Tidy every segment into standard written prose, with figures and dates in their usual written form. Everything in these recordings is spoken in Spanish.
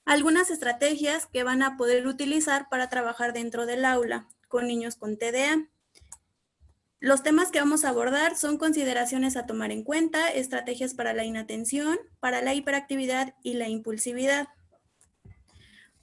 Algunas estrategias que van a poder utilizar para trabajar dentro del aula con niños con TDA. Los temas que vamos a abordar son consideraciones a tomar en cuenta, estrategias para la inatención, para la hiperactividad y la impulsividad.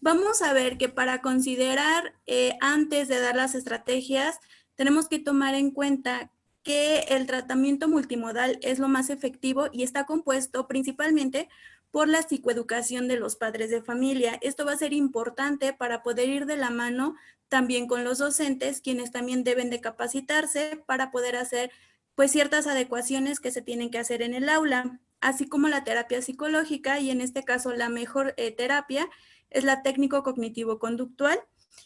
Vamos a ver que para considerar antes de dar las estrategias, tenemos que tomar en cuenta que el tratamiento multimodal es lo más efectivo y está compuesto principalmente por la psicoeducación de los padres de familia. Esto va a ser importante para poder ir de la mano también con los docentes, quienes también deben de capacitarse para poder hacer pues ciertas adecuaciones que se tienen que hacer en el aula, así como la terapia psicológica, y en este caso la mejor terapia es la técnico cognitivo-conductual.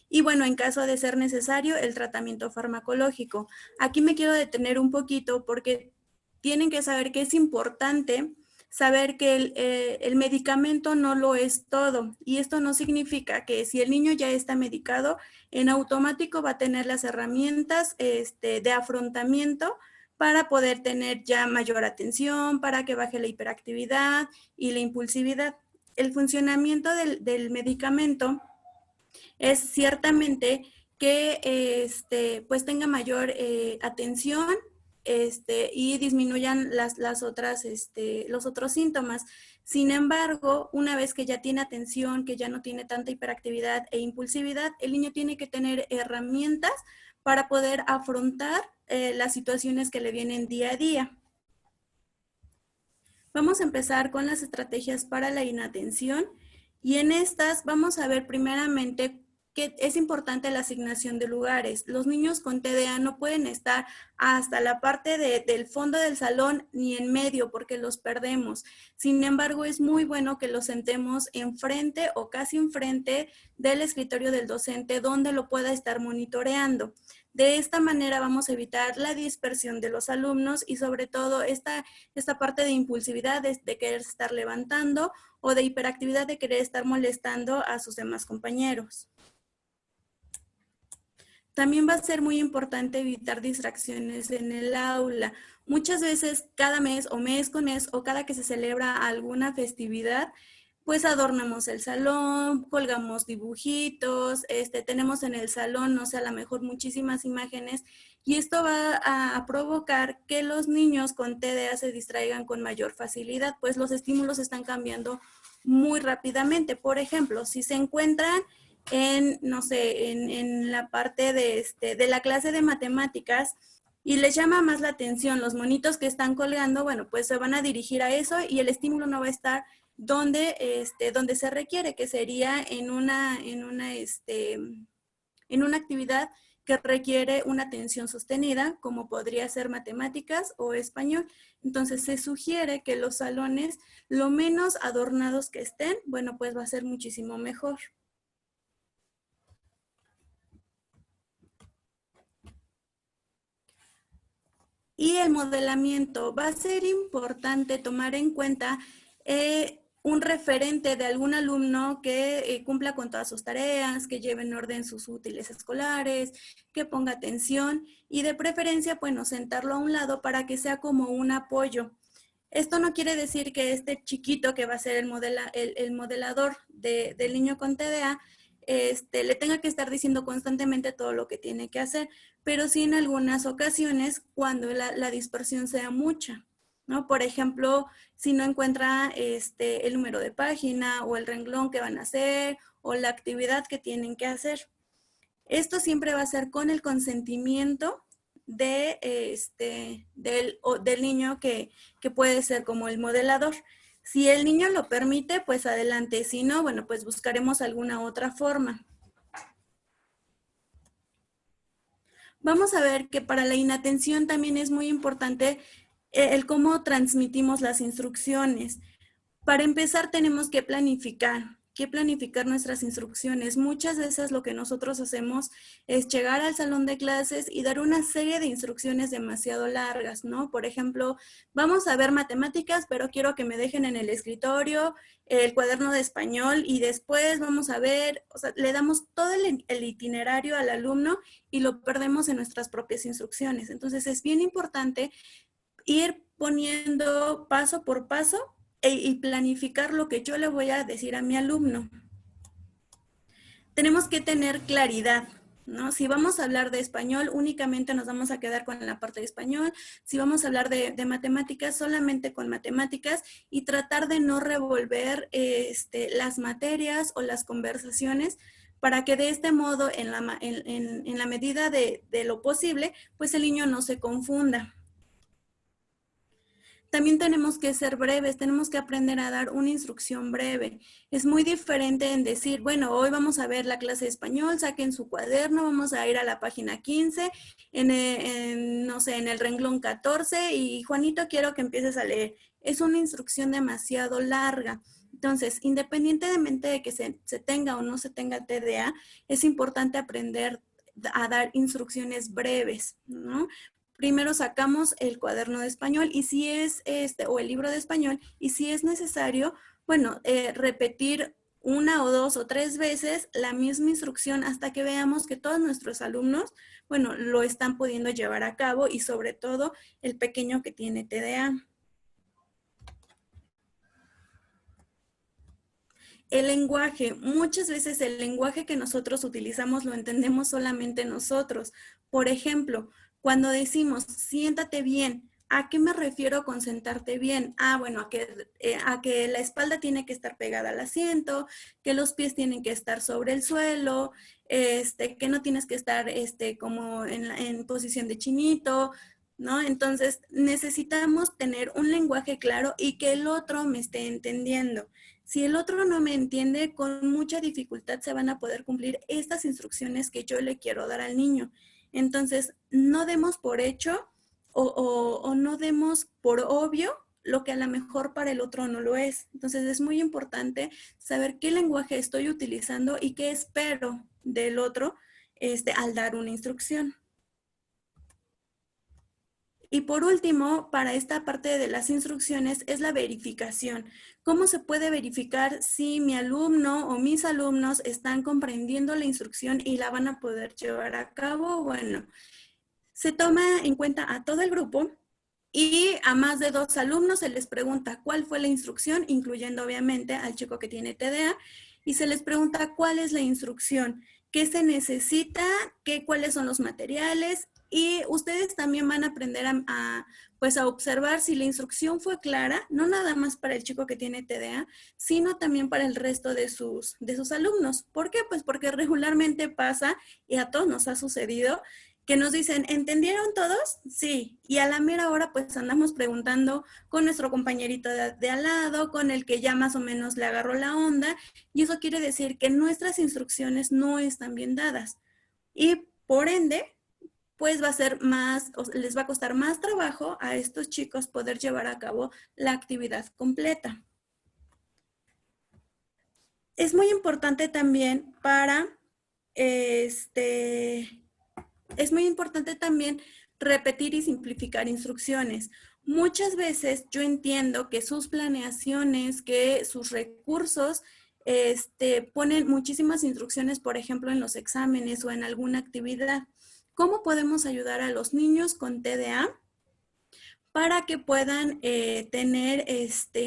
Y bueno, en caso de ser necesario, el tratamiento farmacológico. Aquí me quiero detener un poquito porque tienen que saber que es importante saber que el medicamento no lo es todo. Y esto no significa que si el niño ya está medicado, en automático va a tener las herramientas de afrontamiento para poder tener ya mayor atención, para que baje la hiperactividad y la impulsividad. El funcionamiento del medicamento es ciertamente que pues tenga mayor atención y disminuyan las otras, los otros síntomas. Sin embargo, una vez que ya tiene atención, que ya no tiene tanta hiperactividad e impulsividad, el niño tiene que tener herramientas para poder afrontar las situaciones que le vienen día a día. Vamos a empezar con las estrategias para la inatención y en estas vamos a ver primeramente que es importante la asignación de lugares. Los niños con TDA no pueden estar hasta la parte del fondo del salón ni en medio porque los perdemos. Sin embargo, es muy bueno que los sentemos enfrente o casi enfrente del escritorio del docente donde lo pueda estar monitoreando. De esta manera vamos a evitar la dispersión de los alumnos y sobre todo esta parte de impulsividad, de querer estar levantando o de hiperactividad de querer estar molestando a sus demás compañeros. También va a ser muy importante evitar distracciones en el aula. Muchas veces cada mes o mes con mes o cada que se celebra alguna festividad, pues adornamos el salón, colgamos dibujitos, tenemos en el salón, no sé, a lo mejor muchísimas imágenes y esto va a provocar que los niños con TDA se distraigan con mayor facilidad, pues los estímulos están cambiando muy rápidamente. Por ejemplo, si se encuentran en, no sé, en la parte de la clase de matemáticas y les llama más la atención los monitos que están colgando, bueno, pues se van a dirigir a eso y el estímulo no va a estar donde se requiere, que sería en una actividad que requiere una atención sostenida, como podría ser matemáticas o español. Entonces se sugiere que los salones, lo menos adornados que estén, bueno, pues va a ser muchísimo mejor. Y el modelamiento, va a ser importante tomar en cuenta un referente de algún alumno que cumpla con todas sus tareas, que lleve en orden sus útiles escolares, que ponga atención y de preferencia, bueno, sentarlo a un lado para que sea como un apoyo. Esto no quiere decir que este chiquito que va a ser el modelador del niño con TDA le tenga que estar diciendo constantemente todo lo que tiene que hacer, pero sí en algunas ocasiones cuando la dispersión sea mucha, ¿no? Por ejemplo, si no encuentra el número de página o el renglón que van a hacer o la actividad que tienen que hacer. Esto siempre va a ser con el consentimiento del niño que puede ser como el modelador. Si el niño lo permite, pues adelante. Si no, bueno, pues buscaremos alguna otra forma. Vamos a ver que para la inatención también es muy importante el cómo transmitimos las instrucciones. Para empezar, tenemos que planificar nuestras instrucciones. Muchas veces lo que nosotros hacemos es llegar al salón de clases y dar una serie de instrucciones demasiado largas, ¿no? Por ejemplo, vamos a ver matemáticas, pero quiero que me dejen en el escritorio el cuaderno de español y después vamos a ver, o sea, le damos todo el itinerario al alumno y lo perdemos en nuestras propias instrucciones. Entonces, es bien importante ir poniendo paso por paso y planificar lo que yo le voy a decir a mi alumno. tenemos que tener claridad, ¿no? Si vamos a hablar de español, únicamente nos vamos a quedar con la parte de español. Si vamos a hablar de matemáticas, solamente con matemáticas, y tratar de no revolver las materias o las conversaciones, para que de este modo, en la medida de lo posible, pues el niño no se confunda. También tenemos que ser breves, tenemos que aprender a dar una instrucción breve. Es muy diferente en decir, bueno, hoy vamos a ver la clase de español, saquen su cuaderno, vamos a ir a la página 15, no sé, en el renglón 14, y Juanito, quiero que empieces a leer. Es una instrucción demasiado larga. Entonces, independientemente de que se tenga o no se tenga TDA, es importante aprender a dar instrucciones breves, ¿no? Primero sacamos el cuaderno de español, y si es o el libro de español, y si es necesario, bueno, repetir una o dos o tres veces la misma instrucción hasta que veamos que todos nuestros alumnos, bueno, lo están pudiendo llevar a cabo, y sobre todo el pequeño que tiene TDA. El lenguaje, muchas veces el lenguaje que nosotros utilizamos lo entendemos solamente nosotros. Por ejemplo, cuando decimos siéntate bien, ¿a qué me refiero con sentarte bien? Ah, bueno, a que la espalda tiene que estar pegada al asiento, que los pies tienen que estar sobre el suelo, que no tienes que estar como en posición de chinito, ¿no? Entonces necesitamos tener un lenguaje claro y que el otro me esté entendiendo. Si el otro no me entiende, con mucha dificultad se van a poder cumplir estas instrucciones que yo le quiero dar al niño. Entonces, no demos por hecho o no demos por obvio lo que a lo mejor para el otro no lo es. Entonces, es muy importante saber qué lenguaje estoy utilizando y qué espero del otro al dar una instrucción. Y por último, para esta parte de las instrucciones es la verificación. ¿Cómo se puede verificar si mi alumno o mis alumnos están comprendiendo la instrucción y la van a poder llevar a cabo? Bueno, se toma en cuenta a todo el grupo, y a más de 2 alumnos se les pregunta cuál fue la instrucción, incluyendo obviamente al chico que tiene TDA, y se les pregunta cuál es la instrucción, qué se necesita, cuáles son los materiales, y ustedes también van a aprender pues a observar si la instrucción fue clara, no nada más para el chico que tiene TDA, sino también para el resto de sus alumnos. ¿Por qué? Pues porque regularmente pasa, y a todos nos ha sucedido, que nos dicen, ¿entendieron todos? Sí. Y a la mera hora pues andamos preguntando con nuestro compañerito de al lado, con el que ya más o menos le agarró la onda, y eso quiere decir que nuestras instrucciones no están bien dadas. Y por ende, pues va a ser les va a costar más trabajo a estos chicos poder llevar a cabo la actividad completa. Es muy importante también es muy importante también repetir y simplificar instrucciones. Muchas veces yo entiendo que sus planeaciones, que sus recursos, ponen muchísimas instrucciones, por ejemplo, en los exámenes o en alguna actividad. ¿Cómo podemos ayudar a los niños con TDA para que puedan tener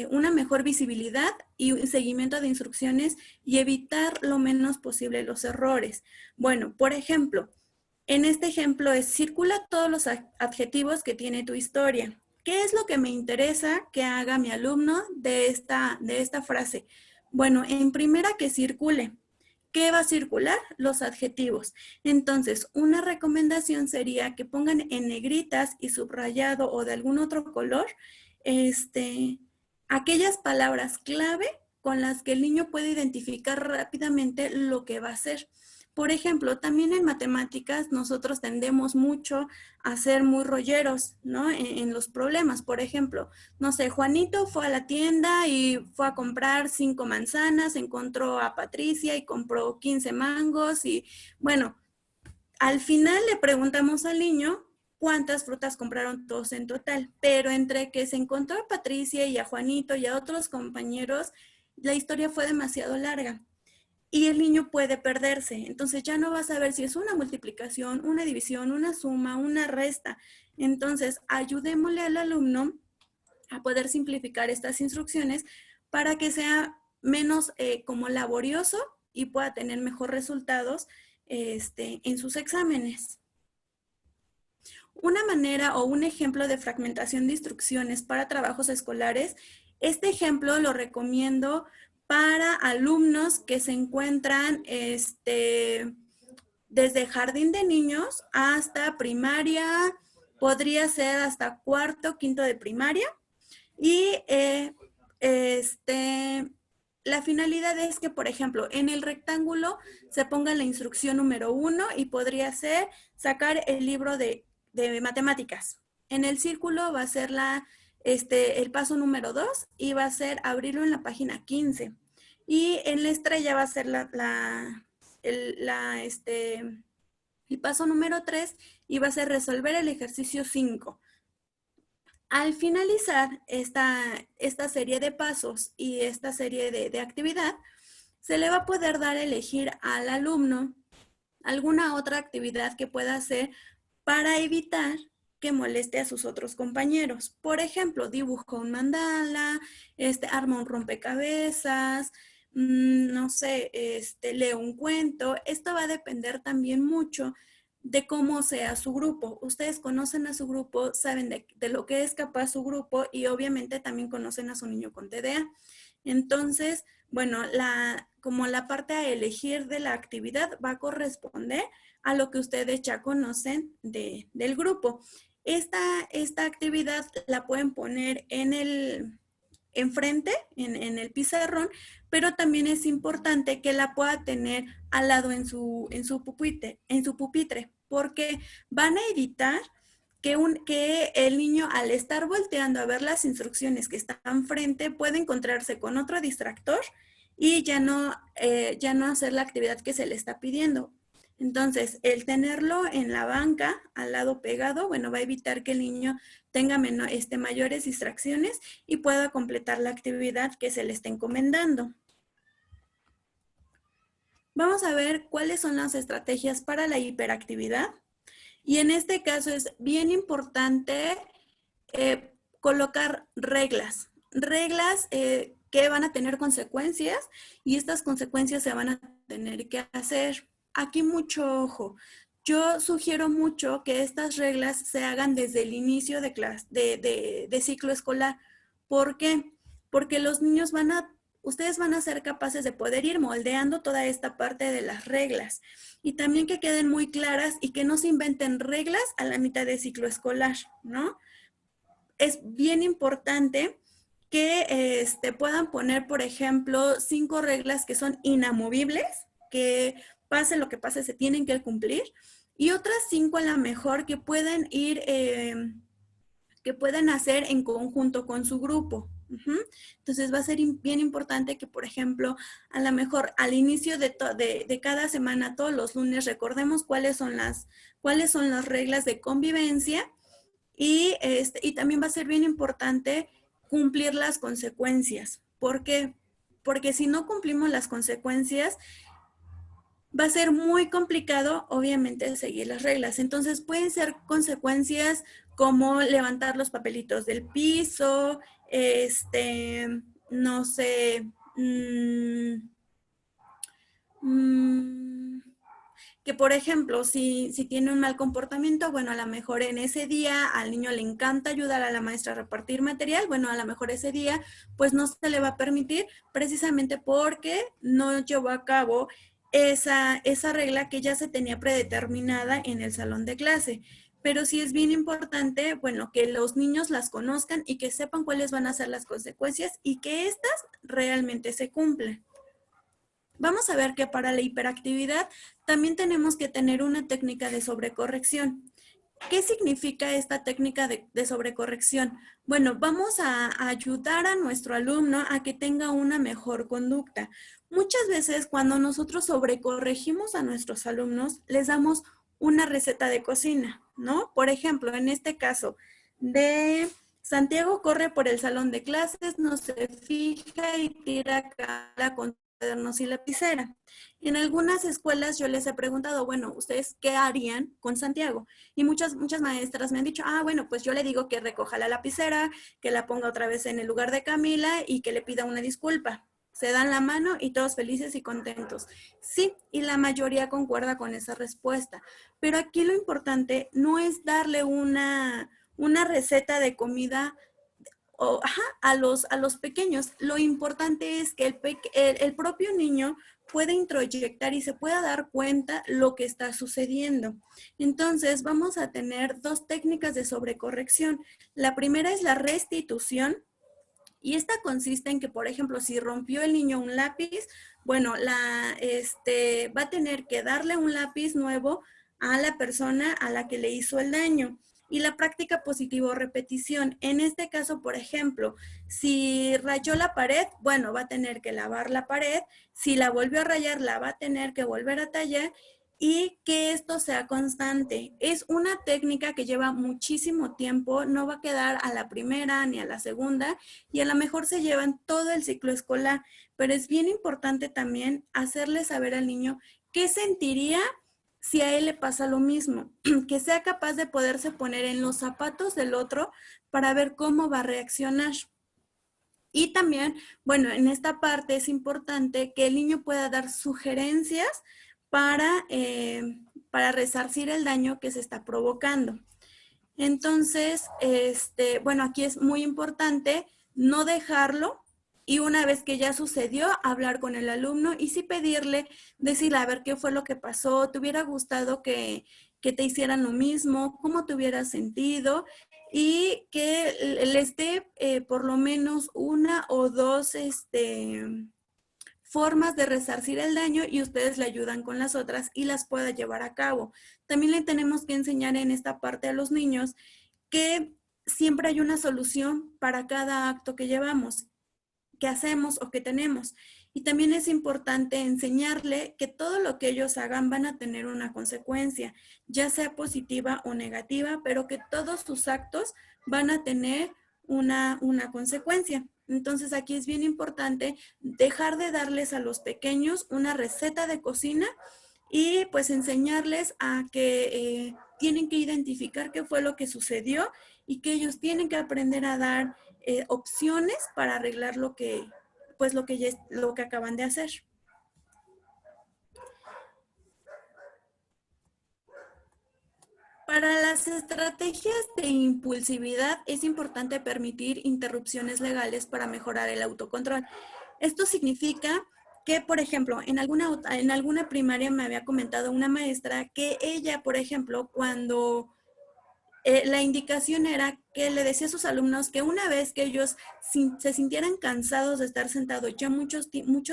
una mejor visibilidad y un seguimiento de instrucciones y evitar lo menos posible los errores? Bueno, por ejemplo, en este ejemplo es circula todos los adjetivos que tiene tu historia. ¿Qué es lo que me interesa que haga mi alumno de esta frase? Bueno, en primera, que circule. ¿Qué va a circular? Los adjetivos. Entonces, una recomendación sería que pongan en negritas y subrayado o de algún otro color aquellas palabras clave con las que el niño puede identificar rápidamente lo que va a hacer. Por ejemplo, también en matemáticas nosotros tendemos mucho a ser muy rolleros, ¿no? En los problemas. Por ejemplo, no sé, Juanito fue a la tienda y fue a comprar 5 manzanas, encontró a Patricia y compró 15 mangos, y bueno, al final le preguntamos al niño cuántas frutas compraron todos en total, pero entre que se encontró a Patricia y a Juanito y a otros compañeros, la historia fue demasiado larga. Y el niño puede perderse. Entonces ya no va a saber si es una multiplicación, una división, una suma, una resta. Entonces ayudémosle al alumno a poder simplificar estas instrucciones para que sea menos como laborioso y pueda tener mejores resultados en sus exámenes. Una manera o un ejemplo de fragmentación de instrucciones para trabajos escolares, este ejemplo lo recomiendo para alumnos que se encuentran desde jardín de niños hasta primaria, podría ser hasta cuarto, quinto de primaria. Y la finalidad es que, por ejemplo, en el rectángulo se ponga la instrucción número 1 y podría ser sacar el libro de matemáticas. En el círculo va a ser el paso número 2 y va a ser abrirlo en la página 15. Y en la estrella va a ser el paso número 3 y va a ser resolver el ejercicio 5. Al finalizar esta serie de pasos y esta serie de actividad, se le va a poder dar a elegir al alumno alguna otra actividad que pueda hacer para evitar que moleste a sus otros compañeros. Por ejemplo, dibuja un mandala, arma un rompecabezas, no sé, lee un cuento. Esto va a depender también mucho de cómo sea su grupo. Ustedes conocen a su grupo, saben de lo que es capaz su grupo y obviamente también conocen a su niño con TDA. Entonces, bueno, como la parte a elegir de la actividad va a corresponder a lo que ustedes ya conocen del grupo. Esta actividad la pueden poner enfrente, en el pizarrón, pero también es importante que la pueda tener al lado en su pupitre, porque van a evitar que el niño, al estar volteando a ver las instrucciones que están frente, puede encontrarse con otro distractor y ya no hacer la actividad que se le está pidiendo. Entonces, el tenerlo en la banca, al lado pegado, bueno, va a evitar que el niño tenga mayores distracciones y pueda completar la actividad que se le está encomendando. Vamos a ver cuáles son las estrategias para la hiperactividad. Y en este caso es bien importante colocar reglas que van a tener consecuencias y estas consecuencias se van a tener que hacer. Aquí mucho ojo. Yo sugiero mucho que estas reglas se hagan desde el inicio de ciclo escolar. ¿Por qué? Porque los niños ustedes van a ser capaces de poder ir moldeando toda esta parte de las reglas y también que queden muy claras y que no se inventen reglas a la mitad de ciclo escolar, ¿no? Es bien importante que puedan poner, por ejemplo, 5 reglas que son inamovibles, que pase lo que pase, se tienen que cumplir, y otras 5 a lo mejor que pueden que pueden hacer en conjunto con su grupo. Entonces va a ser bien importante que, por ejemplo, a lo mejor al inicio de cada semana, todos los lunes, recordemos cuáles son las reglas de convivencia y también va a ser bien importante cumplir las consecuencias. ¿Por qué? Porque si no cumplimos las consecuencias, va a ser muy complicado, obviamente, seguir las reglas. Entonces, pueden ser consecuencias como levantar los papelitos del piso, no sé, que por ejemplo, si tiene un mal comportamiento, bueno, a lo mejor en ese día al niño le encanta ayudar a la maestra a repartir material, bueno, a lo mejor ese día pues no se le va a permitir precisamente porque no llevó a cabo esa regla que ya se tenía predeterminada en el salón de clase. Pero sí es bien importante, bueno, que los niños las conozcan y que sepan cuáles van a ser las consecuencias y que éstas realmente se cumplen. Vamos a ver que para la hiperactividad también tenemos que tener una técnica de sobrecorrección. ¿Qué significa esta técnica de sobrecorrección? Bueno, vamos a ayudar a nuestro alumno a que tenga una mejor conducta. Muchas veces cuando nosotros sobrecorregimos a nuestros alumnos, les damos una receta de cocina, ¿no? Por ejemplo, en este caso de Santiago corre por el salón de clases, no se fija y tira cara con cuadernos y lapicera. En algunas escuelas yo les he preguntado, bueno, ¿ustedes qué harían con Santiago? Y muchas maestras me han dicho, bueno, pues yo le digo que recoja la lapicera, que la ponga otra vez en el lugar de Camila y que le pida una disculpa. se dan la mano y todos felices y contentos. Sí, y la mayoría concuerda con esa respuesta. Pero aquí lo importante no es darle una receta de comida a los pequeños. Lo importante es que el propio niño pueda introyectar y se pueda dar cuenta lo que está sucediendo. Entonces, vamos a tener dos técnicas de sobrecorrección. La primera es la restitución, y esta consiste en que, por ejemplo, si rompió el niño un lápiz, bueno, va a tener que darle un lápiz nuevo a la persona a la que le hizo el daño. Y la práctica positivo repetición. En este caso, por ejemplo, si rayó la pared, bueno, va a tener que lavar la pared. Si la volvió a rayar, la va a tener que volver a tallar, y que esto sea constante. Es una técnica que lleva muchísimo tiempo, no va a quedar a la primera ni a la segunda, y a lo mejor se llevan todo el ciclo escolar, pero es bien importante también hacerle saber al niño qué sentiría si a él le pasa lo mismo, que sea capaz de poderse poner en los zapatos del otro para ver cómo va a reaccionar. Y también, bueno, en esta parte es importante que el niño pueda dar sugerencias para resarcir el daño que se está provocando. Entonces, bueno, aquí es muy importante no dejarlo, y una vez que ya sucedió, hablar con el alumno y sí pedirle, decirle, a ver, ¿qué fue lo que pasó? ¿Te hubiera gustado que te hicieran lo mismo? ¿Cómo te hubieras sentido? Y que les dé por lo menos una o dos formas de resarcir el daño, y ustedes le ayudan con las otras y las pueda llevar a cabo. También le tenemos que enseñar en esta parte a los niños que siempre hay una solución para cada acto que llevamos, que hacemos o que tenemos. Y también es importante enseñarle que todo lo que ellos hagan van a tener una consecuencia, ya sea positiva o negativa, pero que todos sus actos van a tener una consecuencia. Entonces aquí es bien importante dejar de darles a los pequeños una receta de cocina y pues enseñarles a que tienen que identificar qué fue lo que sucedió y que ellos tienen que aprender a dar opciones para arreglar pues lo que acaban de hacer. Para las estrategias de impulsividad es importante permitir interrupciones legales para mejorar el autocontrol. Esto significa que, por ejemplo, en alguna primaria me había comentado una maestra que ella, por ejemplo, cuando la indicación era que le decía a sus alumnos que una vez que ellos se sintieran cansados de estar sentados ya mucho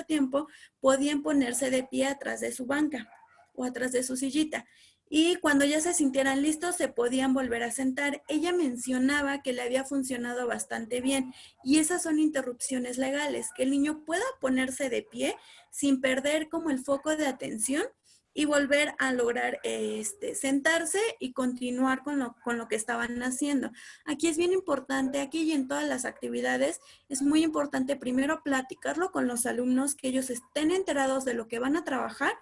tiempo, podían ponerse de pie atrás de su banca o atrás de su sillita. Y cuando ya se sintieran listos, se podían volver a sentar. Ella mencionaba que le había funcionado bastante bien, y esas son interrupciones legales, que el niño pueda ponerse de pie sin perder como el foco de atención y volver a lograr sentarse y continuar con lo que estaban haciendo. Aquí es bien importante, aquí y en todas las actividades, es muy importante primero platicarlo con los alumnos, que ellos estén enterados de lo que van a trabajar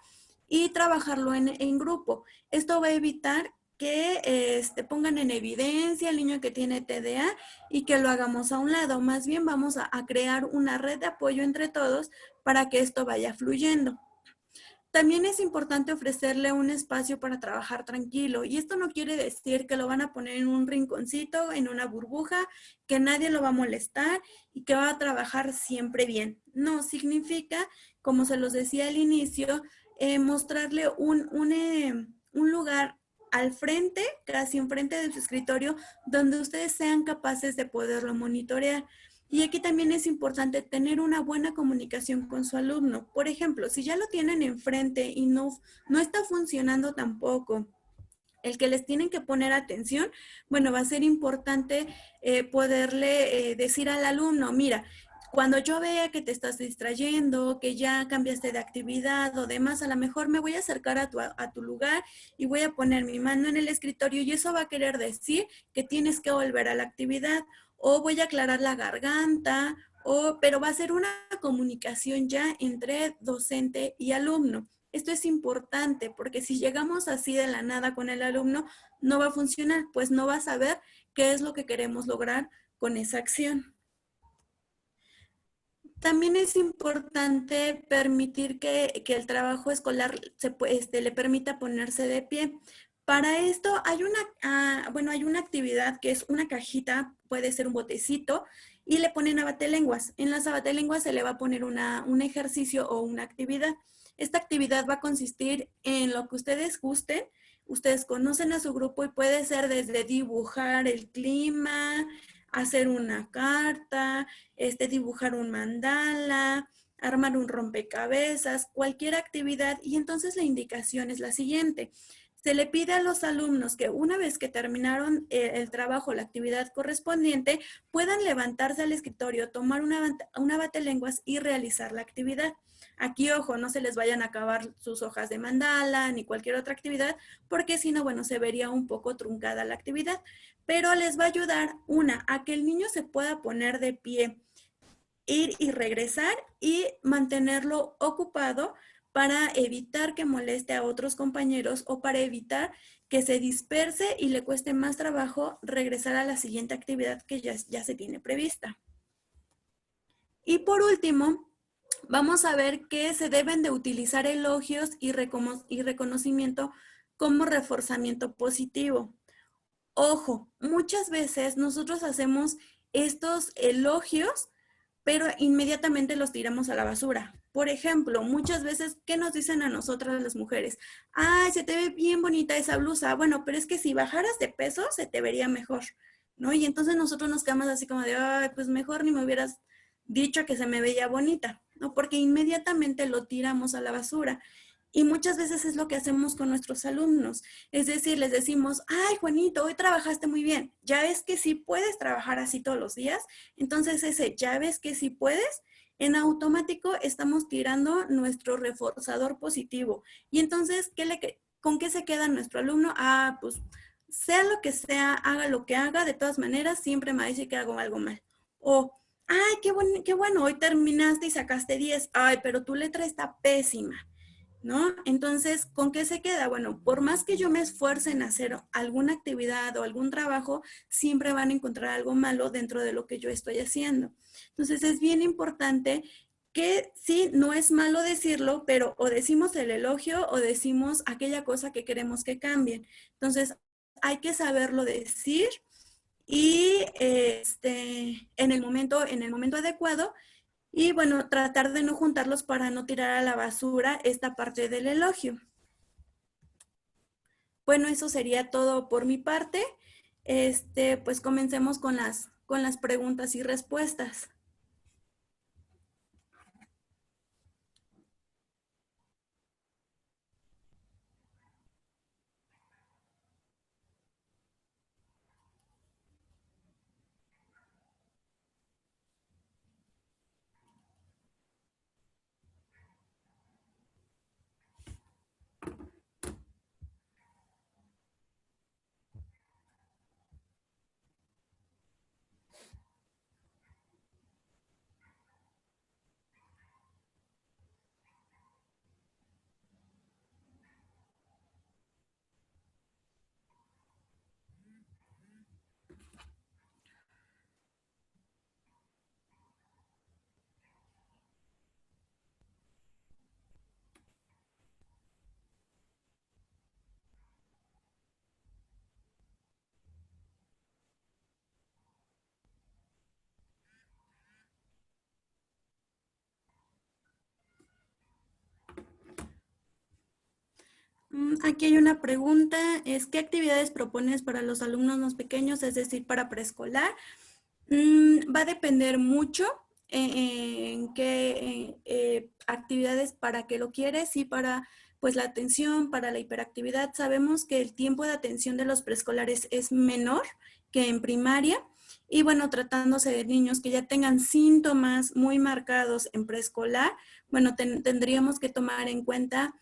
y trabajarlo en grupo. Esto va a evitar que pongan en evidencia al niño que tiene TDA y que lo hagamos a un lado. Más bien vamos a crear una red de apoyo entre todos para que esto vaya fluyendo. También es importante ofrecerle un espacio para trabajar tranquilo, y esto no quiere decir que lo van a poner en un rinconcito, en una burbuja, que nadie lo va a molestar y que va a trabajar siempre bien. No, significa, como se los decía al inicio, mostrarle un lugar al frente, casi enfrente de su escritorio, donde ustedes sean capaces de poderlo monitorear. Y aquí también es importante tener una buena comunicación con su alumno. Por ejemplo, si ya lo tienen enfrente y no está funcionando tampoco el que les tienen que poner atención, bueno, va a ser importante poderle decir al alumno, mira, cuando yo vea que te estás distrayendo, que ya cambiaste de actividad o demás, a lo mejor me voy a acercar a tu lugar y voy a poner mi mano en el escritorio, y eso va a querer decir que tienes que volver a la actividad, o voy a aclarar la garganta, pero va a ser una comunicación ya entre docente y alumno. Esto es importante porque si llegamos así de la nada con el alumno, no va a funcionar, pues no va a saber qué es lo que queremos lograr con esa acción. También es importante permitir que el trabajo escolar le permita ponerse de pie. Para esto hay hay una actividad que es una cajita, puede ser un botecito, y le ponen abatelenguas. En las abatelenguas se le va a poner un ejercicio o una actividad. Esta actividad va a consistir en lo que ustedes gusten. Ustedes conocen a su grupo y puede ser desde dibujar el clima, hacer una carta, dibujar un mandala, armar un rompecabezas, cualquier actividad. Y entonces la indicación es la siguiente. Se le pide a los alumnos que una vez que terminaron el trabajo, la actividad correspondiente, puedan levantarse al escritorio, tomar una batelenguas y realizar la actividad. Aquí, ojo, no se les vayan a acabar sus hojas de mandala ni cualquier otra actividad, porque si no, bueno, se vería un poco truncada la actividad. Pero les va a ayudar, a que el niño se pueda poner de pie, ir y regresar y mantenerlo ocupado para evitar que moleste a otros compañeros o para evitar que se disperse y le cueste más trabajo regresar a la siguiente actividad que ya se tiene prevista. Y por último, vamos a ver que se deben de utilizar elogios y reconocimiento como reforzamiento positivo. Ojo, muchas veces nosotros hacemos estos elogios, pero inmediatamente los tiramos a la basura. Por ejemplo, muchas veces, ¿qué nos dicen a nosotras las mujeres? Ay, se te ve bien bonita esa blusa. Bueno, pero es que si bajaras de peso, se te vería mejor, ¿no? Y entonces nosotros nos quedamos así como de, ay, pues mejor ni me hubieras dicho que se me veía bonita, ¿no? Porque inmediatamente lo tiramos a la basura. Y muchas veces es lo que hacemos con nuestros alumnos. Es decir, les decimos, ay, Juanito, hoy trabajaste muy bien. Ya ves que sí puedes trabajar así todos los días. Entonces ese, ya ves que sí puedes, en automático estamos tirando nuestro reforzador positivo. Y entonces, ¿con qué se queda nuestro alumno? Ah, pues sea lo que sea, haga lo que haga, de todas maneras siempre me dice que hago algo mal. O, ay, qué bueno, hoy terminaste y sacaste 10. Ay, pero tu letra está pésima, ¿no? Entonces, ¿con qué se queda? Bueno, por más que yo me esfuerce en hacer alguna actividad o algún trabajo, siempre van a encontrar algo malo dentro de lo que yo estoy haciendo. Entonces, es bien importante que sí, no es malo decirlo, pero o decimos el elogio o decimos aquella cosa que queremos que cambien. Entonces, hay que saberlo decir y en el momento adecuado y bueno, tratar de no juntarlos para no tirar a la basura esta parte del elogio. Bueno, eso sería todo por mi parte. Pues comencemos con las preguntas y respuestas. Aquí hay una pregunta, ¿qué actividades propones para los alumnos más pequeños, es decir, para preescolar? Va a depender mucho en qué actividades para qué lo quieres y para pues la atención, para la hiperactividad. Sabemos que el tiempo de atención de los preescolares es menor que en primaria y bueno, tratándose de niños que ya tengan síntomas muy marcados en preescolar, bueno, tendríamos que tomar en cuenta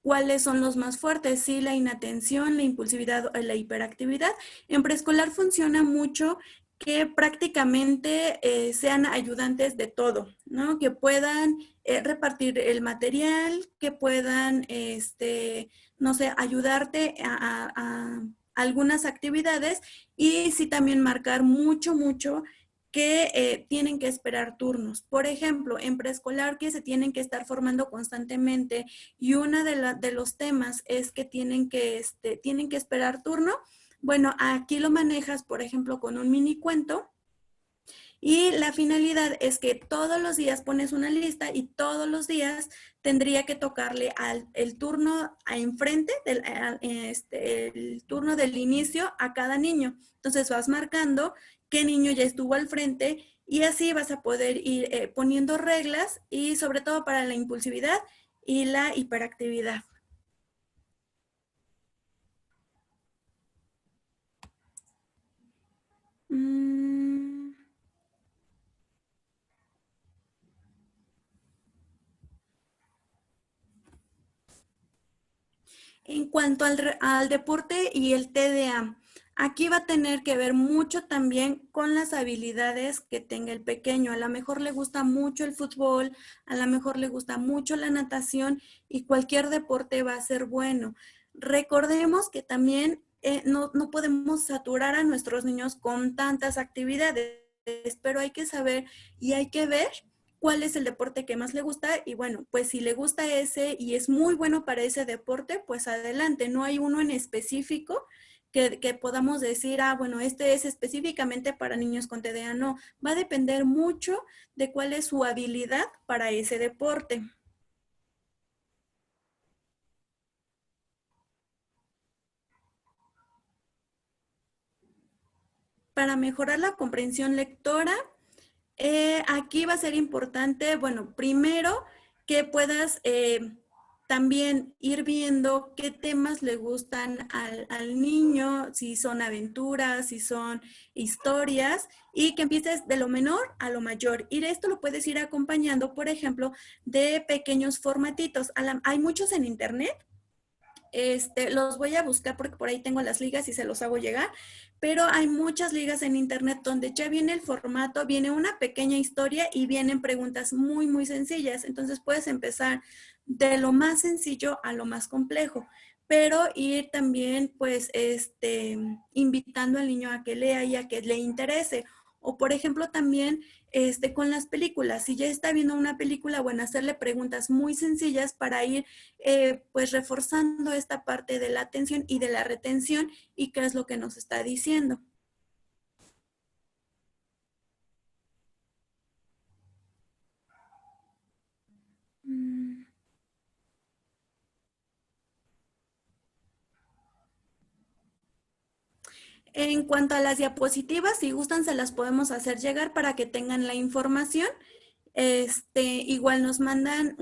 cuáles son los más fuertes, sí, la inatención, la impulsividad o la hiperactividad. En preescolar funciona mucho que prácticamente sean ayudantes de todo, ¿no? Que puedan repartir el material, que puedan, no sé, ayudarte a algunas actividades y sí también marcar mucho que tienen que esperar turnos. Por ejemplo, en preescolar que se tienen que estar formando constantemente y uno de los temas es que tienen que esperar turno. Bueno, aquí lo manejas, por ejemplo, con un mini cuento. Y la finalidad es que todos los días pones una lista y todos los días tendría que tocarle el turno a enfrente, el turno del inicio a cada niño. Entonces vas marcando qué niño ya estuvo al frente y así vas a poder ir poniendo reglas y sobre todo para la impulsividad y la hiperactividad. Mm. En cuanto al deporte y el TDA, aquí va a tener que ver mucho también con las habilidades que tenga el pequeño. A lo mejor le gusta mucho el fútbol, a lo mejor le gusta mucho la natación y cualquier deporte va a ser bueno. Recordemos que también no podemos saturar a nuestros niños con tantas actividades, pero hay que saber y hay que ver cuál es el deporte que más le gusta y bueno, pues si le gusta ese y es muy bueno para ese deporte, pues adelante, no hay uno en específico que podamos decir, ah, bueno, este es específicamente para niños con TDA, no, va a depender mucho de cuál es su habilidad para ese deporte. Para mejorar la comprensión lectora, aquí va a ser importante, bueno, primero que puedas también ir viendo qué temas le gustan al niño, si son aventuras, si son historias, y que empieces de lo menor a lo mayor. Y esto lo puedes ir acompañando, por ejemplo, de pequeños formatitos. Hay muchos en internet. Los voy a buscar porque por ahí tengo las ligas y se los hago llegar, pero hay muchas ligas en internet donde ya viene el formato, viene una pequeña historia y vienen preguntas muy, muy sencillas. Entonces puedes empezar de lo más sencillo a lo más complejo, pero ir también pues invitando al niño a que lea y a que le interese. O por ejemplo también con las películas, si ya está viendo una película, bueno, hacerle preguntas muy sencillas para ir pues reforzando esta parte de la atención y de la retención y qué es lo que nos está diciendo. Mm. En cuanto a las diapositivas, si gustan, se las podemos hacer llegar para que tengan la información. Igual nos mandan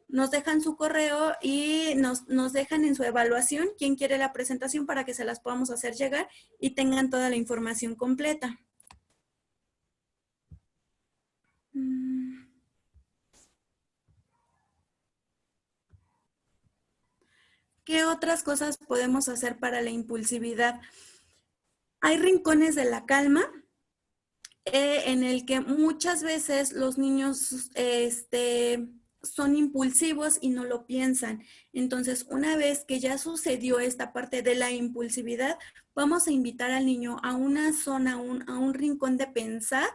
nos dejan su correo y nos dejan en su evaluación quién quiere la presentación para que se las podamos hacer llegar y tengan toda la información completa. Mm. ¿Qué otras cosas podemos hacer para la impulsividad? Hay rincones de la calma en el que muchas veces los niños son impulsivos y no lo piensan. Entonces, una vez que ya sucedió esta parte de la impulsividad, vamos a invitar al niño a una zona, a un rincón de pensar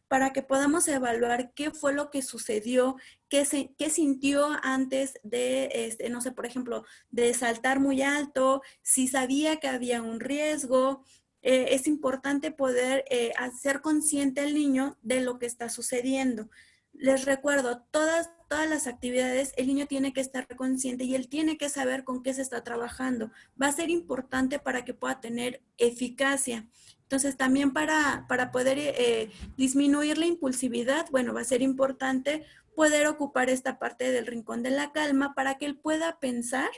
para que podamos evaluar qué fue lo que sucedió, qué sintió antes de, no sé, por ejemplo, de saltar muy alto, si sabía que había un riesgo. Es importante poder hacer consciente al niño de lo que está sucediendo. Les recuerdo, todas las actividades, el niño tiene que estar consciente y él tiene que saber con qué se está trabajando. Va a ser importante para que pueda tener eficacia. Entonces, también para poder disminuir la impulsividad, bueno, va a ser importante poder ocupar esta parte del rincón de la calma para que él pueda pensar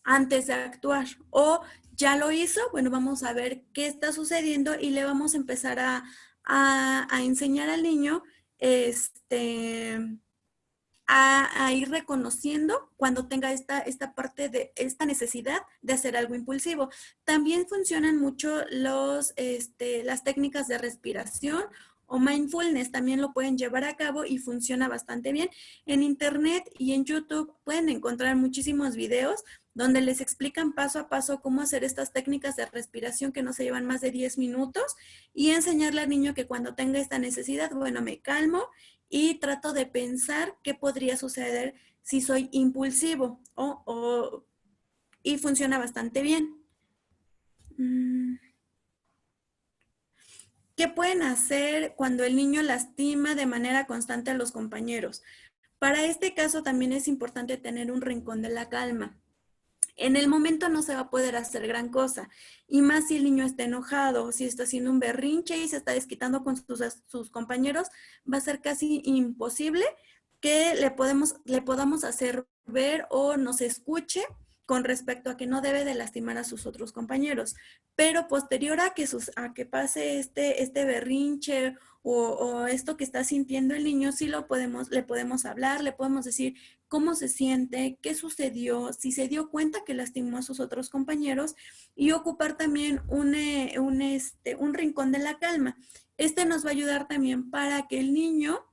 antes de actuar. O ya lo hizo, bueno, vamos a ver qué está sucediendo y le vamos a empezar a enseñar al niño a ir reconociendo cuando tenga esta parte de esta necesidad de hacer algo impulsivo. También funcionan mucho las técnicas de respiración o mindfulness, también lo pueden llevar a cabo y funciona bastante bien. En internet y en YouTube pueden encontrar muchísimos videos donde les explican paso a paso cómo hacer estas técnicas de respiración que no se llevan más de 10 minutos y enseñarle al niño que cuando tenga esta necesidad, bueno, me calmo y trato de pensar qué podría suceder si soy impulsivo y funciona bastante bien. ¿Qué pueden hacer cuando el niño lastima de manera constante a los compañeros? Para este caso también es importante tener un rincón de la calma. En el momento no se va a poder hacer gran cosa, y más si el niño está enojado, si está haciendo un berrinche y se está desquitando con sus compañeros, va a ser casi imposible que le podamos hacer ver o nos escuche con respecto a que no debe de lastimar a sus otros compañeros. Pero posterior a que pase este berrinche o esto que está sintiendo el niño, sí le podemos hablar, le podemos decir cómo se siente, qué sucedió, si se dio cuenta que lastimó a sus otros compañeros y ocupar también un rincón de la calma. Este nos va a ayudar también para que el niño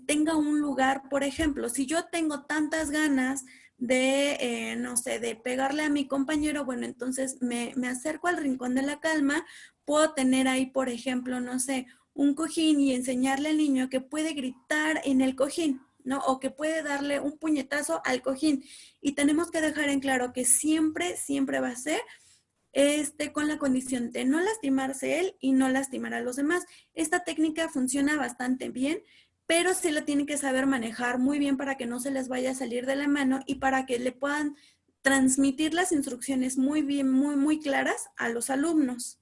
tenga un lugar, por ejemplo, si yo tengo tantas ganas no sé, de pegarle a mi compañero, bueno, entonces me acerco al rincón de la calma, puedo tener ahí, por ejemplo, no sé, un cojín y enseñarle al niño que puede gritar en el cojín, ¿no? O que puede darle un puñetazo al cojín. Y tenemos que dejar en claro que siempre, siempre va a ser con la condición de no lastimarse él y no lastimar a los demás. Esta técnica funciona bastante bien, pero sí la tienen que saber manejar muy bien para que no se les vaya a salir de la mano y para que le puedan transmitir las instrucciones muy bien, muy, muy claras a los alumnos.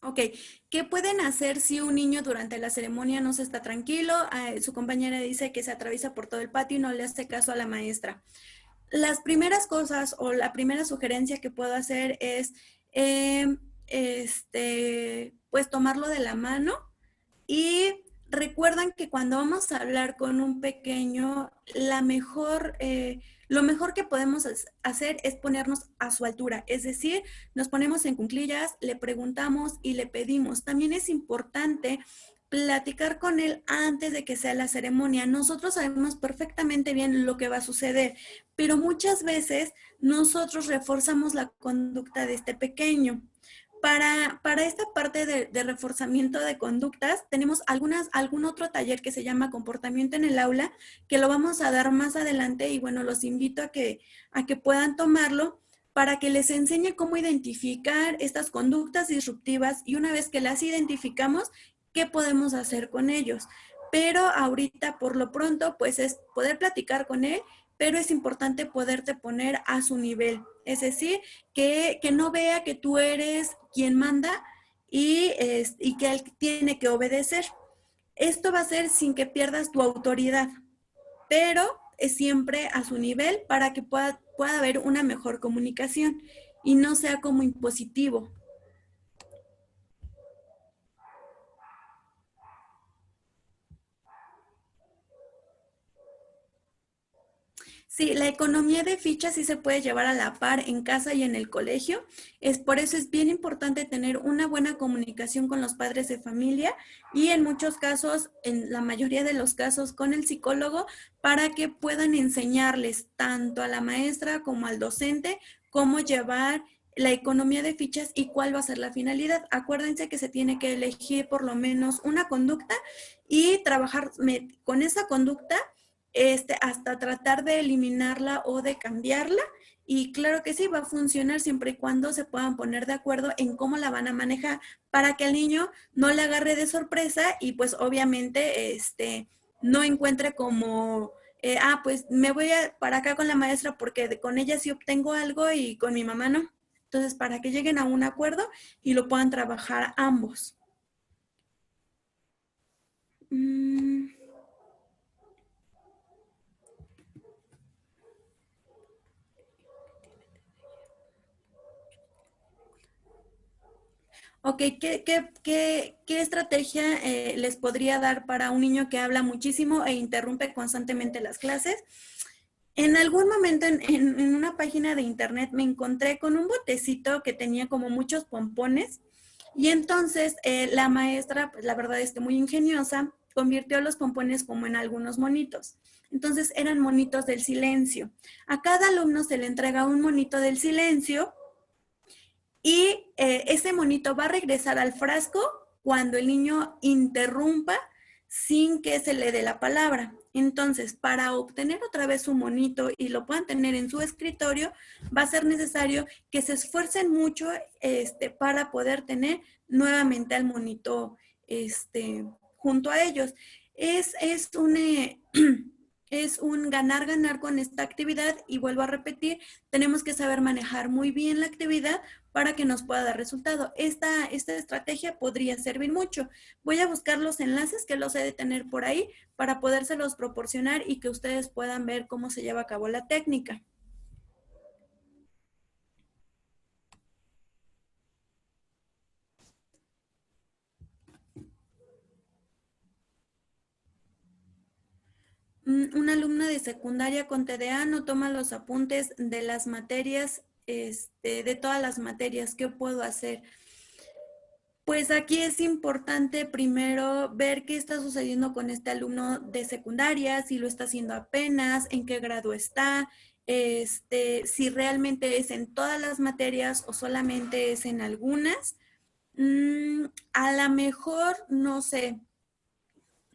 Ok, ¿qué pueden hacer si un niño durante la ceremonia no se está tranquilo? Su compañera dice que se atraviesa por todo el patio y no le hace caso a la maestra. Las primeras cosas o la primera sugerencia que puedo hacer es, pues tomarlo de la mano y recuerdan que cuando vamos a hablar con un pequeño, lo mejor que podemos hacer es ponernos a su altura, es decir, nos ponemos en cuclillas, le preguntamos y le pedimos. También es importante platicar con él antes de que sea la ceremonia. Nosotros sabemos perfectamente bien lo que va a suceder, pero muchas veces nosotros reforzamos la conducta de este pequeño. Para esta parte de reforzamiento de conductas, tenemos algún otro taller que se llama comportamiento en el aula, que lo vamos a dar más adelante y bueno, los invito a que puedan tomarlo para que les enseñe cómo identificar estas conductas disruptivas y una vez que las identificamos, qué podemos hacer con ellos. Pero ahorita, por lo pronto, pues es poder platicar con él, pero es importante poderte poner a su nivel. Es decir, que no vea que tú eres quien manda y que él tiene que obedecer. Esto va a ser sin que pierdas tu autoridad, pero es siempre a su nivel para que pueda haber una mejor comunicación y no sea como impositivo. Sí, la economía de fichas sí se puede llevar a la par en casa y en el colegio. Por eso es bien importante tener una buena comunicación con los padres de familia y en muchos casos, en la mayoría de los casos, con el psicólogo para que puedan enseñarles tanto a la maestra como al docente cómo llevar la economía de fichas y cuál va a ser la finalidad. Acuérdense que se tiene que elegir por lo menos una conducta y trabajar con esa conducta hasta tratar de eliminarla o de cambiarla. Y claro que sí, va a funcionar siempre y cuando se puedan poner de acuerdo en cómo la van a manejar para que el niño no le agarre de sorpresa y pues obviamente no encuentre como, pues me voy para acá con la maestra porque con ella sí obtengo algo y con mi mamá no. Entonces, para que lleguen a un acuerdo y lo puedan trabajar ambos. Mm. Ok, ¿qué estrategia les podría dar para un niño que habla muchísimo e interrumpe constantemente las clases? En algún momento en una página de internet me encontré con un botecito que tenía como muchos pompones y entonces la maestra, pues la verdad es que muy ingeniosa, convirtió los pompones como en algunos monitos. Entonces eran monitos del silencio. A cada alumno se le entrega un monito del silencio y ese monito va a regresar al frasco cuando el niño interrumpa sin que se le dé la palabra. Entonces, para obtener otra vez su monito y lo puedan tener en su escritorio, va a ser necesario que se esfuercen mucho para poder tener nuevamente al monito junto a ellos. Es un... es un ganar-ganar con esta actividad y vuelvo a repetir, tenemos que saber manejar muy bien la actividad para que nos pueda dar resultado. Esta estrategia podría servir mucho. Voy a buscar los enlaces que los he de tener por ahí para podérselos proporcionar y que ustedes puedan ver cómo se lleva a cabo la técnica. Una alumna de secundaria con TDA no toma los apuntes de las materias, de todas las materias. ¿Qué puedo hacer? Pues aquí es importante primero ver qué está sucediendo con este alumno de secundaria, si lo está haciendo apenas, en qué grado está, si realmente es en todas las materias o solamente es en algunas. A lo mejor, no sé,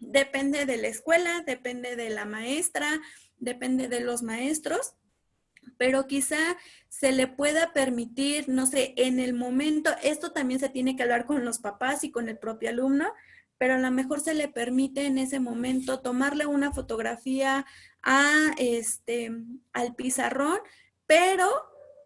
depende de la escuela, depende de la maestra, depende de los maestros, pero quizá se le pueda permitir, no sé, en el momento, esto también se tiene que hablar con los papás y con el propio alumno, pero a lo mejor se le permite en ese momento tomarle una fotografía al pizarrón, pero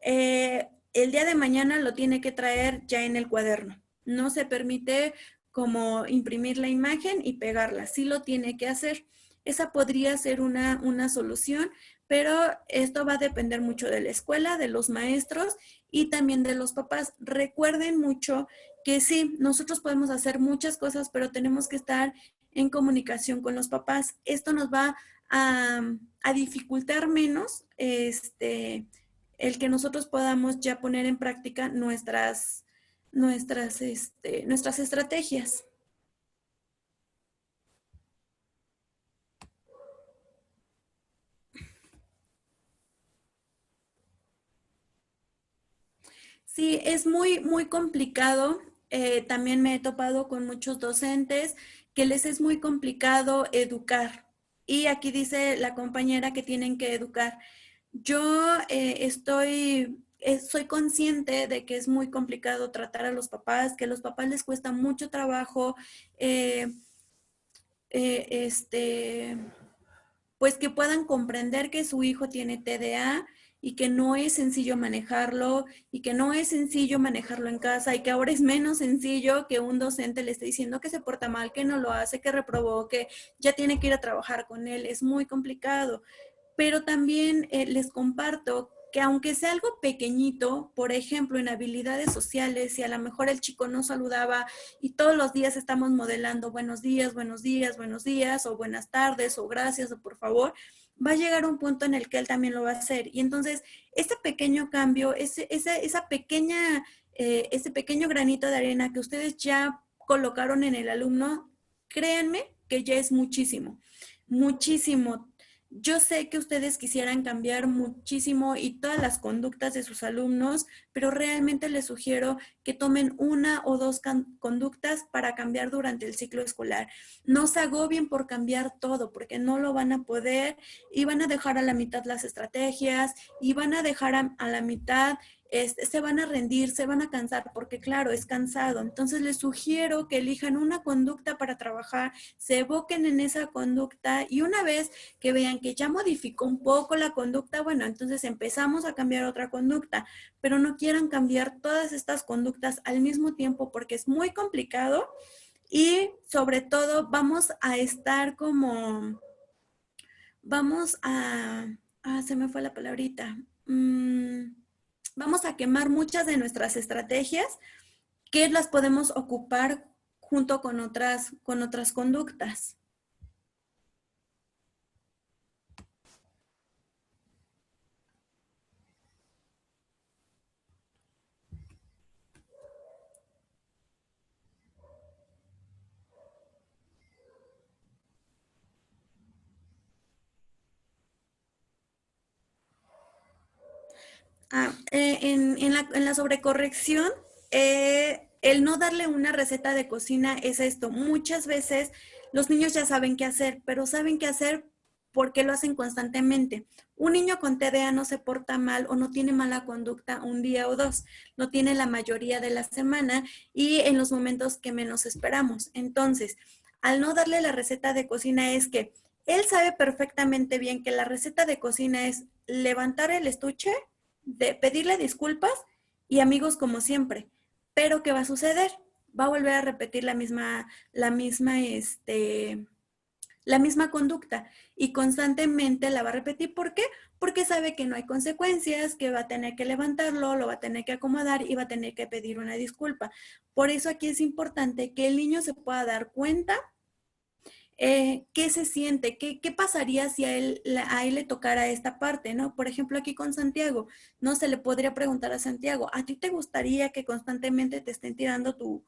el día de mañana lo tiene que traer ya en el cuaderno. No se permite como imprimir la imagen y pegarla, sí lo tiene que hacer. Esa podría ser una solución, pero esto va a depender mucho de la escuela, de los maestros y también de los papás. Recuerden mucho que sí, nosotros podemos hacer muchas cosas, pero tenemos que estar en comunicación con los papás. Esto nos va a dificultar menos el que nosotros podamos ya poner en práctica nuestras estrategias. Sí, es muy, muy complicado. También me he topado con muchos docentes que les es muy complicado educar. Y aquí dice la compañera que tienen que educar. Yo soy consciente de que es muy complicado tratar a los papás, que a los papás les cuesta mucho trabajo, eh, eh, este, pues que puedan comprender que su hijo tiene TDA y que no es sencillo manejarlo y que no es sencillo manejarlo en casa y que ahora es menos sencillo que un docente le esté diciendo que se porta mal, que no lo hace, que reprobó, que ya tiene que ir a trabajar con él. Es muy complicado. Pero también les comparto que aunque sea algo pequeñito, por ejemplo, en habilidades sociales, si a lo mejor el chico no saludaba y todos los días estamos modelando buenos días, buenos días, buenos días, o buenas tardes, o gracias, o por favor, va a llegar un punto en el que él también lo va a hacer. Y entonces, ese pequeño cambio, ese pequeño granito de arena que ustedes ya colocaron en el alumno, créanme que ya es muchísimo, muchísimo. Yo sé que ustedes quisieran cambiar muchísimo y todas las conductas de sus alumnos, pero realmente les sugiero que tomen una o dos conductas para cambiar durante el ciclo escolar. No se agobien por cambiar todo, porque no lo van a poder y van a dejar a la mitad las estrategias y van a dejar a la mitad se van a rendir, se van a cansar, porque claro, es cansado. Entonces les sugiero que elijan una conducta para trabajar, se evoquen en esa conducta y una vez que vean que ya modificó un poco la conducta, bueno, entonces empezamos a cambiar otra conducta, pero no quieran cambiar todas estas conductas al mismo tiempo porque es muy complicado y sobre todo vamos a estar como, vamos a, se me fue la palabrita, vamos a quemar muchas de nuestras estrategias que las podemos ocupar junto con otras conductas. En la sobrecorrección, el no darle una receta de cocina es esto. Muchas veces los niños ya saben qué hacer, pero saben qué hacer porque lo hacen constantemente. Un niño con TDA no se porta mal o no tiene mala conducta un día o dos, lo tiene la mayoría de la semana y en los momentos que menos esperamos. Entonces, al no darle la receta de cocina es que él sabe perfectamente bien que la receta de cocina es levantar el estuche, de pedirle disculpas y amigos como siempre. Pero ¿qué va a suceder? Va a volver a repetir la misma conducta y constantemente la va a repetir. ¿Por qué? Porque sabe que no hay consecuencias, que va a tener que levantarlo, lo va a tener que acomodar y va a tener que pedir una disculpa. Por eso aquí es importante que el niño se pueda dar cuenta qué se siente, qué pasaría si a él le tocara esta parte, ¿no? Por ejemplo, aquí con Santiago, no se le podría preguntar a Santiago, ¿a ti te gustaría que constantemente te estén tirando tu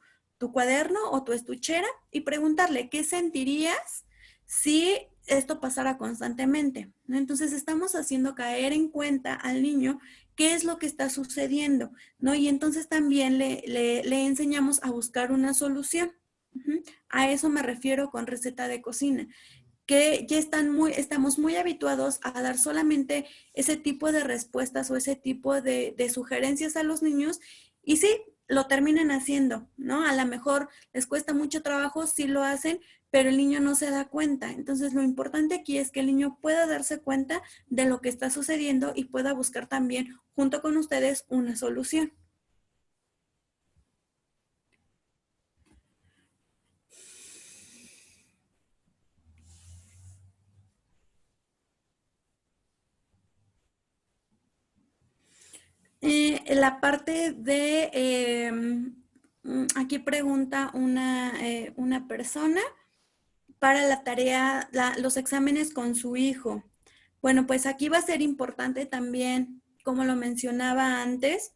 cuaderno o tu estuchera? Y preguntarle, ¿qué sentirías si esto pasara constantemente? ¿No? Entonces estamos haciendo caer en cuenta al niño qué es lo que está sucediendo, ¿no? Y entonces también le enseñamos a buscar una solución. A eso me refiero con receta de cocina, que ya estamos muy habituados a dar solamente ese tipo de respuestas o ese tipo de sugerencias a los niños y sí, lo terminan haciendo, ¿no? A lo mejor les cuesta mucho trabajo, sí lo hacen, pero el niño no se da cuenta. Entonces, lo importante aquí es que el niño pueda darse cuenta de lo que está sucediendo y pueda buscar también, junto con ustedes, una solución. La parte de, aquí pregunta una persona para la tarea, los exámenes con su hijo. Bueno, pues aquí va a ser importante también, como lo mencionaba antes,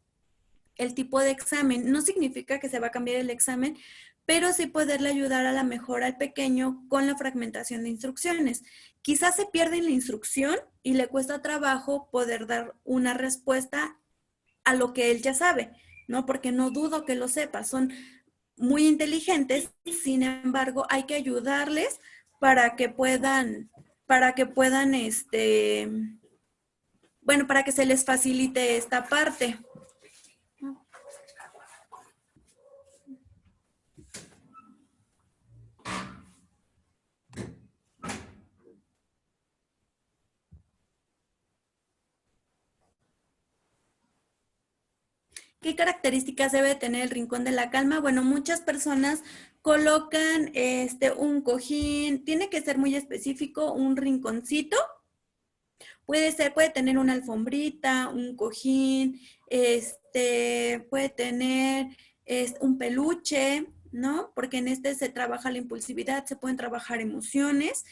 el tipo de examen. No significa que se va a cambiar el examen, pero sí poderle ayudar a la mejora al pequeño con la fragmentación de instrucciones. Quizás se pierde en la instrucción y le cuesta trabajo poder dar una respuesta a lo que él ya sabe, ¿no? Porque no dudo que lo sepa, son muy inteligentes, sin embargo, hay que ayudarles para que puedan, bueno, para que se les facilite esta parte. ¿Qué características debe tener el Rincón de la Calma? Bueno, muchas personas colocan un cojín, tiene que ser muy específico, un rinconcito. Puede tener una alfombrita, un cojín, puede tener un peluche, ¿no? Porque en este se trabaja la impulsividad, se pueden trabajar emociones.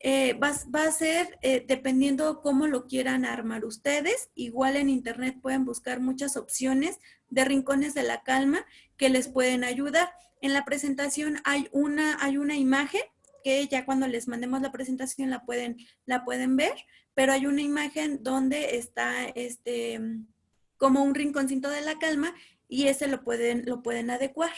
Va a ser dependiendo cómo lo quieran armar ustedes. Igual en internet pueden buscar muchas opciones de rincones de la calma que les pueden ayudar. En la presentación hay una imagen que ya cuando les mandemos la presentación la pueden ver, pero hay una imagen donde está como un rinconcito de la calma y ese lo pueden adecuar.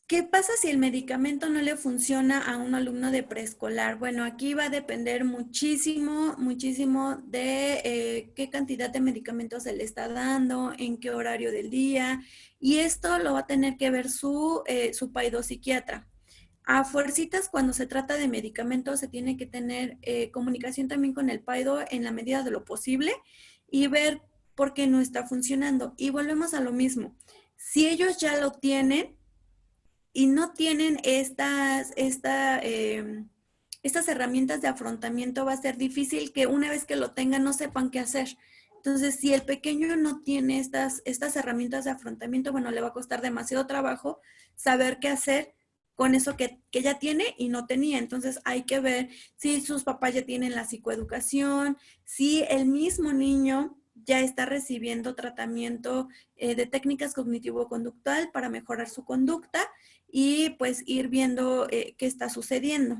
¿Qué pasa si el medicamento no le funciona a un alumno de preescolar? Bueno, aquí va a depender muchísimo, muchísimo de qué cantidad de medicamentos se le está dando, en qué horario del día, y esto lo va a tener que ver su paidopsiquiatra. A fuercitas, cuando se trata de medicamentos, se tiene que tener comunicación también con el paido en la medida de lo posible y ver por qué no está funcionando. Y volvemos a lo mismo. Si ellos ya lo tienen, y no tienen estas herramientas de afrontamiento, va a ser difícil que una vez que lo tengan no sepan qué hacer. Entonces, si el pequeño no tiene estas herramientas de afrontamiento, bueno, le va a costar demasiado trabajo saber qué hacer con eso que ya tiene y no tenía. Entonces, hay que ver si sus papás ya tienen la psicoeducación, si el mismo niño ya está recibiendo tratamiento de técnicas cognitivo-conductual para mejorar su conducta y pues ir viendo qué está sucediendo.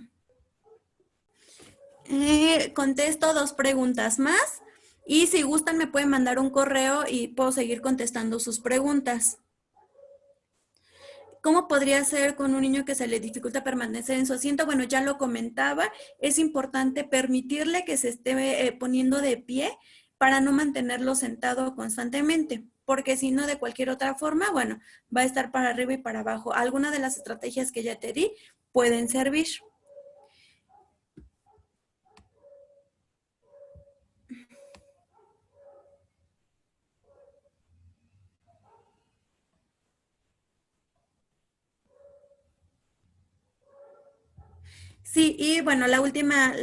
Contesto 2 preguntas más y si gustan me pueden mandar un correo y puedo seguir contestando sus preguntas. ¿Cómo podría ser con un niño que se le dificulta permanecer en su asiento? Bueno, ya lo comentaba, es importante permitirle que se esté poniendo de pie para no mantenerlo sentado constantemente, porque si no, de cualquier otra forma, bueno, va a estar para arriba y para abajo. Algunas de las estrategias que ya te di pueden servir. Sí, y bueno, la última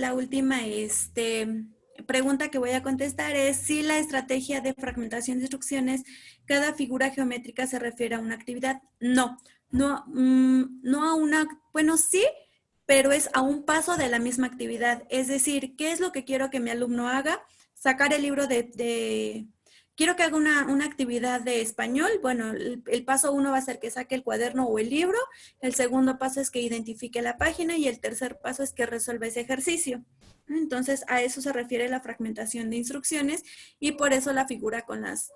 pregunta que voy a contestar es si la estrategia de fragmentación de instrucciones, cada figura geométrica se refiere a una actividad. No, no a una, bueno, sí, pero es a un paso de la misma actividad. Es decir, ¿qué es lo que quiero que mi alumno haga? Sacar el libro quiero que haga una actividad de español. Bueno, el paso 1 va a ser que saque el cuaderno o el libro. El segundo paso es que identifique la página y el tercer paso es que resuelva ese ejercicio. Entonces, a eso se refiere la fragmentación de instrucciones y por eso la figura con las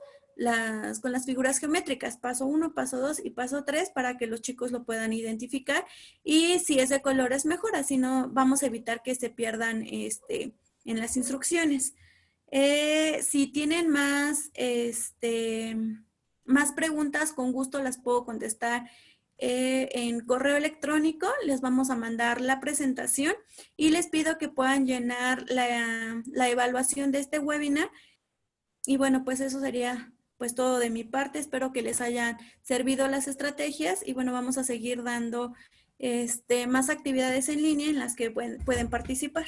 figuras geométricas, paso 1, paso 2 y paso 3 para que los chicos lo puedan identificar y si es de colores mejor, así no vamos a evitar que se pierdan en las instrucciones. Si tienen más preguntas, con gusto las puedo contestar en correo electrónico. Les vamos a mandar la presentación y les pido que puedan llenar la evaluación de este webinar. Y bueno, pues eso sería pues todo de mi parte. Espero que les hayan servido las estrategias y bueno, vamos a seguir dando más actividades en línea en las que pueden participar.